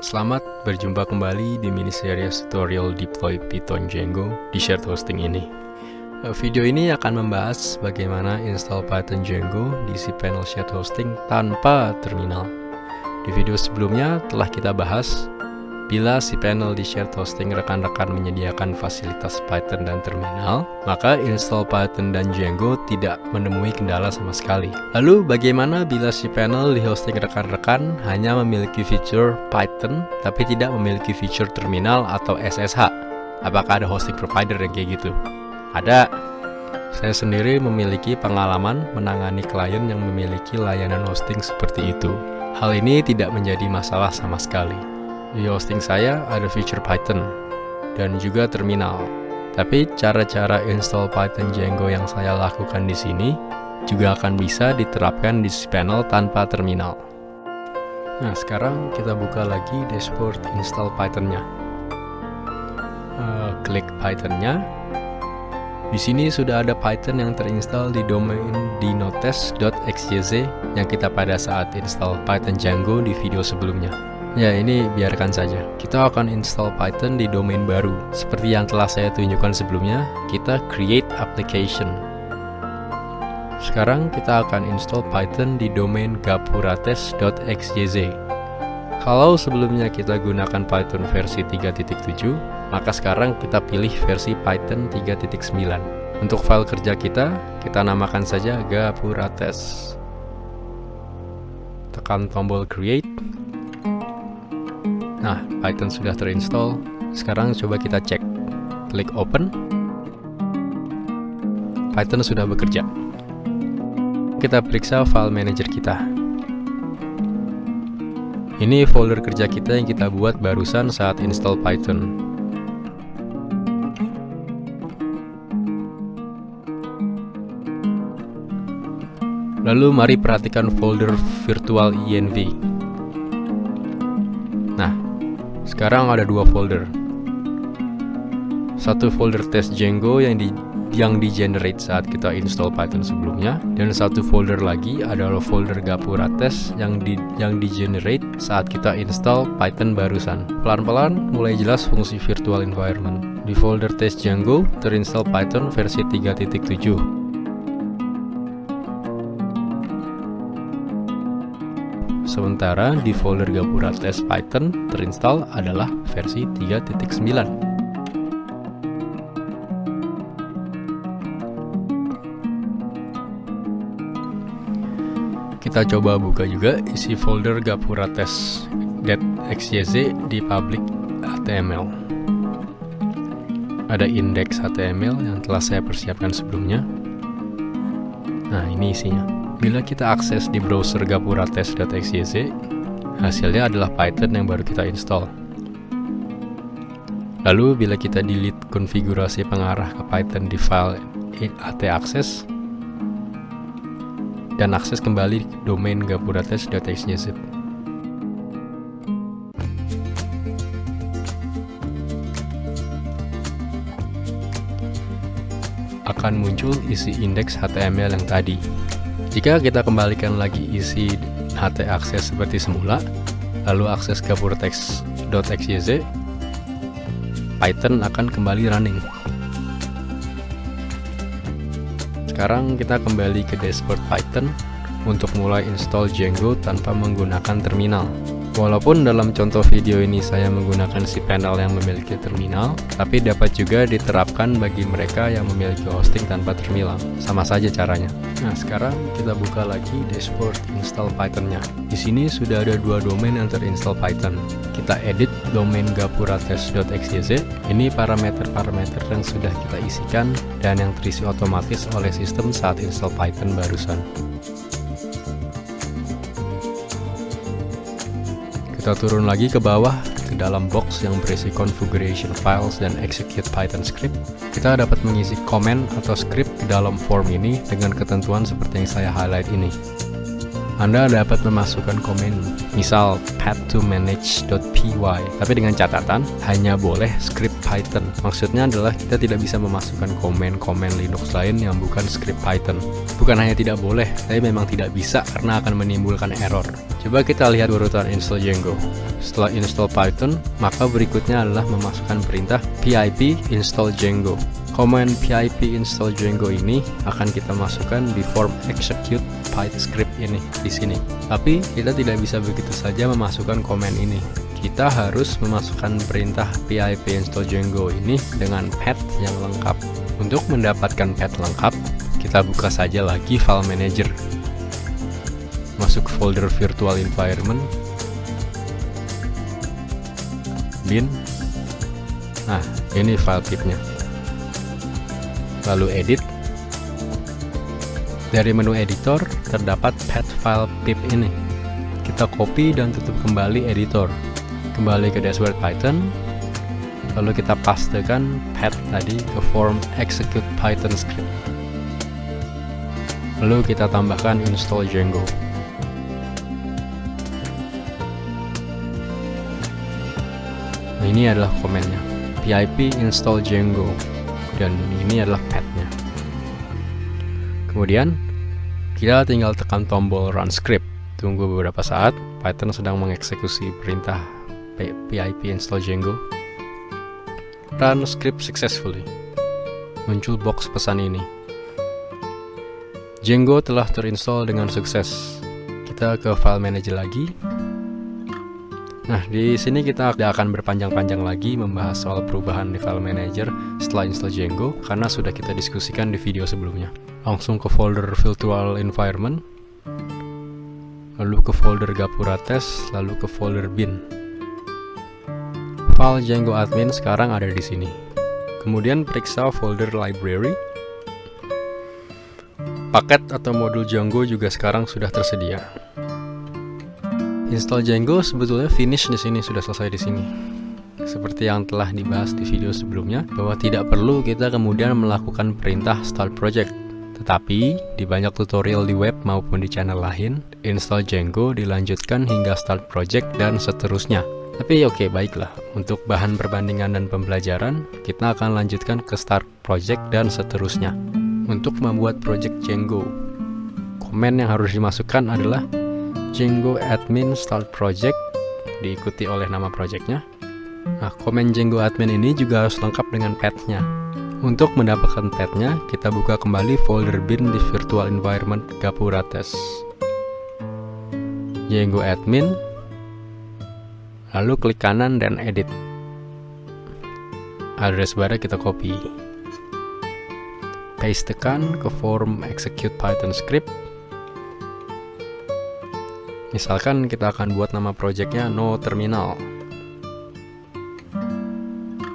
Selamat berjumpa kembali di mini series tutorial deploy Python Django di shared hosting ini. Video ini akan membahas bagaimana install Python Django di cPanel shared hosting tanpa terminal. Di video sebelumnya telah kita bahas bila cPanel di shared hosting rekan-rekan menyediakan fasilitas Python dan terminal, maka install Python dan Django tidak menemui kendala sama sekali. Lalu bagaimana bila cPanel di hosting rekan-rekan hanya memiliki fitur Python tapi tidak memiliki fitur terminal atau SSH? Apakah ada hosting provider yang kayak gitu? Ada. Saya sendiri memiliki pengalaman menangani klien yang memiliki layanan hosting seperti itu. Hal ini tidak menjadi masalah sama sekali. Di hosting saya ada fitur Python dan juga terminal. Tapi cara-cara install Python Django yang saya lakukan di sini juga akan bisa diterapkan di cPanel tanpa terminal. Nah, sekarang kita buka lagi dashboard install Python-nya. Klik Python-nya. Di sini sudah ada Python yang terinstall di domain dnotes.xyz yang kita pada saat install Python Django di video sebelumnya. Ya, ini biarkan saja. Kita akan install Python di domain baru. Seperti yang telah saya tunjukkan sebelumnya, kita create application. Sekarang kita akan install Python di domain gapurates.xyz. Kalau sebelumnya kita gunakan Python versi 3.7, maka sekarang kita pilih versi Python 3.9. Untuk file kerja kita namakan saja gapurates. Tekan tombol create. Nah, Python sudah terinstall. Sekarang coba kita cek. Klik open. Python sudah bekerja. Kita periksa file manager kita. Ini folder kerja kita yang kita buat barusan saat install Python. Lalu mari perhatikan folder virtual env. Nah, sekarang ada dua folder. Satu folder test Django yang di-generate saat kita install Python sebelumnya, dan satu folder lagi adalah folder gapurates yang di-generate saat kita install Python barusan. Pelan-pelan mulai jelas fungsi virtual environment. Di folder test Django terinstall Python versi 3.7. Sementara di folder gapurates Python terinstall adalah versi 3.9. Kita coba buka juga isi folder gapurates.xyz di public HTML. Ada index HTML yang telah saya persiapkan sebelumnya. Nah, ini isinya. Bila kita akses di browser gapurates.xyz, hasilnya adalah Python yang baru kita install. Lalu bila kita delete konfigurasi pengarah ke Python di file ataccess dan akses kembali domain gapurates.xyz, akan muncul isi indeks HTML yang tadi. Jika kita kembalikan lagi isi htaccess seperti semula, lalu akses gapurates.xyz, Python akan kembali running. Sekarang kita kembali ke dashboard Python untuk mulai install Django tanpa menggunakan terminal. Walaupun dalam contoh video ini saya menggunakan cPanel yang memiliki terminal, tapi dapat juga diterapkan bagi mereka yang memiliki hosting tanpa terminal. Sama saja caranya. Nah, sekarang kita buka lagi dashboard install Python-nya. Di sini sudah ada dua domain yang terinstall Python. Kita edit domain gapurates.xyz. Ini parameter-parameter yang sudah kita isikan dan yang terisi otomatis oleh sistem saat install Python barusan. Kita turun lagi ke bawah ke dalam box yang berisi configuration files dan execute Python script. Kita dapat mengisi komen atau script ke dalam form ini dengan ketentuan seperti yang saya highlight ini. Anda dapat memasukkan komen, misal path2manage.py, tapi dengan catatan hanya boleh script Python. Maksudnya adalah kita tidak bisa memasukkan komen Linux lain yang bukan script Python. Bukan hanya tidak boleh, tapi memang tidak bisa karena akan menimbulkan error. Coba kita lihat urutan install Django. Setelah install Python, maka berikutnya adalah memasukkan perintah pip install Django. Komen pip install Django ini akan kita masukkan di form execute Python script ini di sini. Tapi kita tidak bisa begitu saja memasukkan komen ini. Kita harus memasukkan perintah pip install Django ini dengan path yang lengkap. Untuk mendapatkan path lengkap, kita buka saja lagi file manager. Masuk folder virtual environment, bin. Nah, ini file pipnya. Lalu edit. Dari menu editor terdapat path file pip ini. Kita copy dan tutup kembali editor. Kembali ke dashboard Python. Lalu kita pastekan path tadi ke form execute Python script. Lalu kita tambahkan install Django. Nah, ini adalah komennya, pip install Django, dan ini adalah path-nya. Kemudian kita tinggal tekan tombol run script. Tunggu beberapa saat, Python sedang mengeksekusi perintah pip install Django. Run script successfully. Muncul box pesan ini. Django telah terinstall dengan sukses. Kita ke file manager lagi. Nah, di sini kita tidak akan berpanjang-panjang lagi membahas soal perubahan di file manager setelah install Django karena sudah kita diskusikan di video sebelumnya. Langsung ke folder virtual environment, lalu ke folder Gapura test, lalu ke folder bin. File Django admin sekarang ada di sini. Kemudian periksa folder library. Paket atau modul Django juga sekarang sudah tersedia. Install Django sebetulnya finish di sini, sudah selesai di sini. Seperti yang telah dibahas di video sebelumnya, bahwa tidak perlu kita kemudian melakukan perintah start project. Tetapi, di banyak tutorial di web maupun di channel lain, install Django dilanjutkan hingga start project dan seterusnya. Tapi oke, baiklah. Untuk bahan perbandingan dan pembelajaran, kita akan lanjutkan ke start project dan seterusnya. Untuk membuat project Django, komen yang harus dimasukkan adalah Django admin start project, diikuti oleh nama projectnya. Nah, komen Django admin ini juga harus lengkap dengan path-nya. Untuk mendapatkan path-nya, kita buka kembali folder bin di virtual environment Gapura test. Django admin, lalu klik kanan dan edit. Address barnya kita copy. Paste tekan ke form execute Python script. Misalkan kita akan buat nama projectnya no terminal.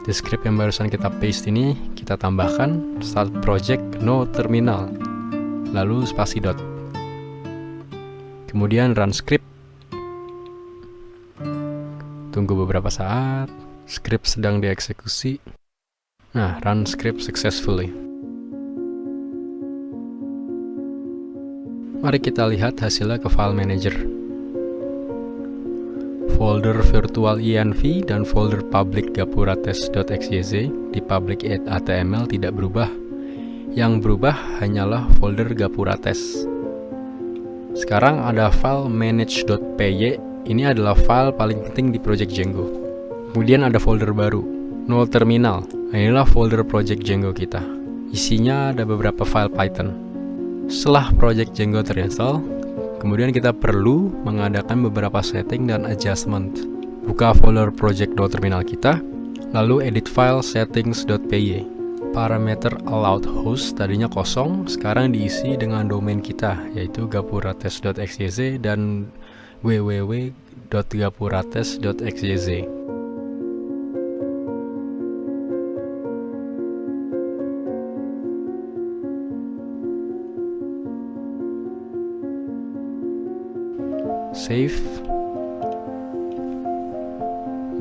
Di script yang barusan kita paste ini, kita tambahkan start project no terminal, lalu spasi dot. Kemudian run script. Tunggu beberapa saat, script sedang dieksekusi. Nah, run script successfully. Mari kita lihat hasilnya ke file manager. Folder virtual env dan folder public Gapura test.xyz di public html tidak berubah. Yang berubah hanyalah folder Gapura test. Sekarang ada file manage.py. Ini adalah file paling penting di project Django. Kemudian ada folder baru, no terminal. Inilah folder project Django kita. Isinya ada beberapa file Python. Setelah project Django terinstall, kemudian kita perlu mengadakan beberapa setting dan adjustment. Buka folder project.terminal kita, lalu edit file settings.py. Parameter allowed host tadinya kosong, sekarang diisi dengan domain kita, yaitu gapuratest.xyz dan www.gapuratest.xyz. Save.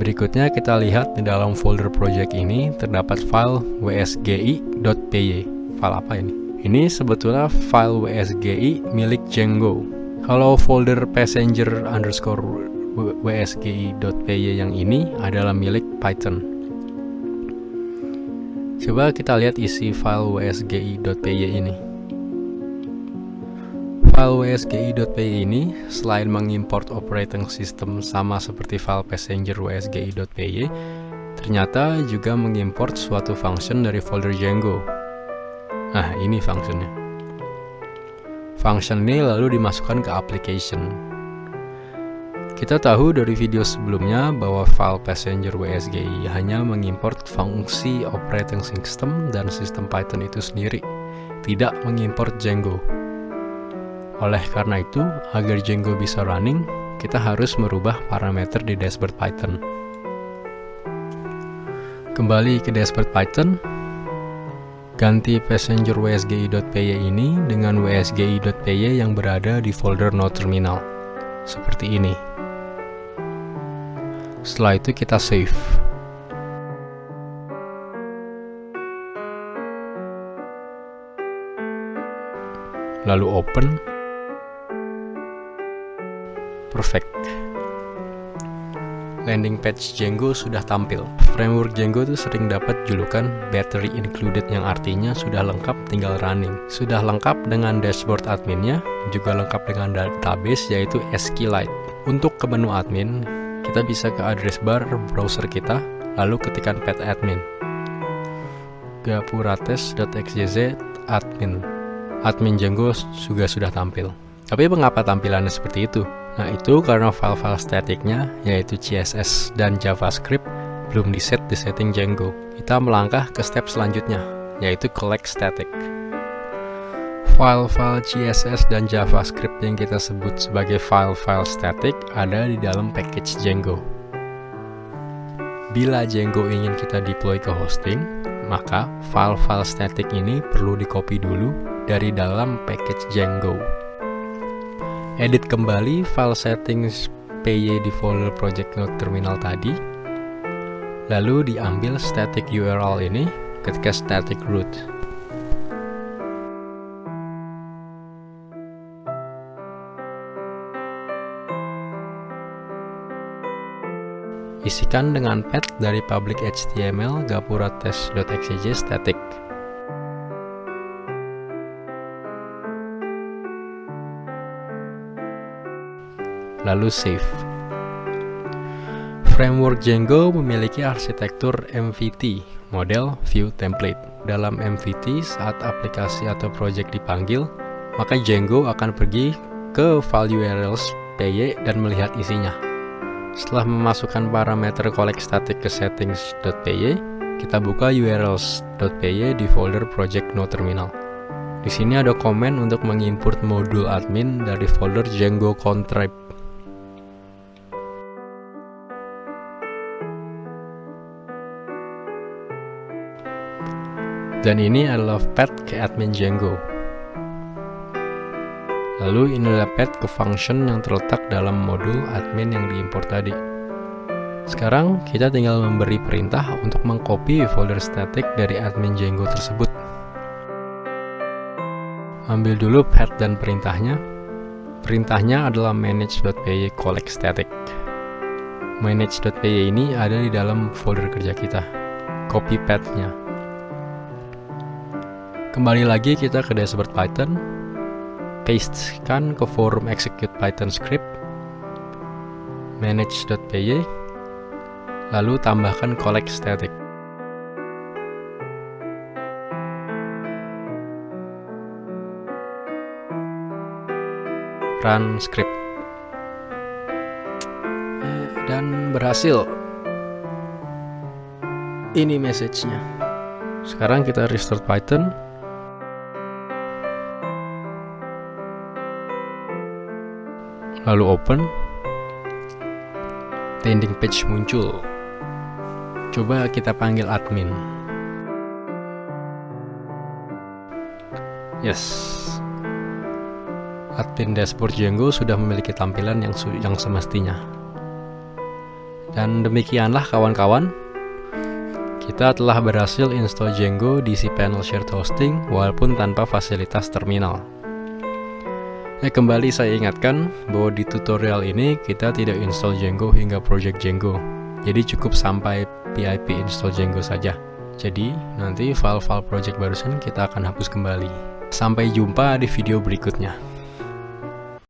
Berikutnya kita lihat di dalam folder project ini terdapat file wsgi.py. File apa ini? Ini sebetulnya file wsgi milik Django. Kalau folder passenger_wsgi.py yang ini adalah milik Python. Coba kita lihat isi file wsgi.py ini. File wsgi.py ini selain mengimport operating system sama seperti file passenger wsgi.py, ternyata juga mengimport suatu function dari folder Django. Nah, ini functionnya. Function ini lalu dimasukkan ke application. Kita tahu dari video sebelumnya bahwa file passenger wsgi hanya mengimport fungsi operating system dan sistem Python itu sendiri, tidak mengimport Django. Oleh karena itu, agar Django bisa running, kita harus merubah parameter di dashboard Python. Kembali ke dashboard Python, ganti passenger wsgi.py ini dengan wsgi.py yang berada di folder noterminal, seperti ini. Setelah itu kita save. Lalu open. Perfect. Landing page Django sudah tampil. Framework Django itu sering dapat julukan battery included, yang artinya sudah lengkap tinggal running. Sudah lengkap dengan dashboard adminnya, juga lengkap dengan database yaitu SQLite. Untuk ke menu admin, kita bisa ke address bar browser kita, lalu ketikkan pet admin. gapurates.xyz admin. Admin Django juga sudah tampil. Tapi mengapa tampilannya seperti itu? Nah, itu karena file-file statiknya, yaitu CSS dan JavaScript, belum di-set di setting Django. Kita melangkah ke step selanjutnya, yaitu collect static. File-file CSS dan JavaScript yang kita sebut sebagai file-file static ada di dalam package Django. Bila Django ingin kita deploy ke hosting, maka file-file static ini perlu di-copy dulu dari dalam package Django. Edit kembali file settings py di folder project node terminal tadi, lalu diambil static URL ini ketika static root. Isikan dengan path dari public HTML gapurates.xyz static. Lalu save. Framework Django memiliki arsitektur MVT, model view template. Dalam MVT, saat aplikasi atau project dipanggil, maka Django akan pergi ke file URLs py dan melihat isinya. Setelah memasukkan parameter collect static ke settings.py, kita buka urls.py di folder project node terminal. Di sini ada komen untuk mengimport modul admin dari folder Django contrib. Dan ini adalah path ke admin Django. Lalu inilah path ke function yang terletak dalam modul admin yang diimport tadi. Sekarang kita tinggal memberi perintah untuk mengcopy folder static dari admin Django tersebut. Ambil dulu path dan perintahnya. Perintahnya adalah manage.py collect static. Manage.py ini ada di dalam folder kerja kita. Copy path-nya. Kembali lagi kita ke dashboard Python. Pastekan ke forum execute Python script manage.py, lalu tambahkan collect static. Run script. Dan berhasil. Ini message-nya. Sekarang kita restart Python. Lalu open, landing page muncul. Coba kita panggil admin. Yes, admin dashboard Django sudah memiliki tampilan yang semestinya. Dan demikianlah kawan-kawan, kita telah berhasil install Django di cPanel Shared Hosting walaupun tanpa fasilitas terminal. Kembali saya ingatkan bahwa di tutorial ini kita tidak install Django hingga project Django. Jadi cukup sampai pip install Django saja. Jadi nanti file-file project barusan kita akan hapus kembali. Sampai jumpa di video berikutnya.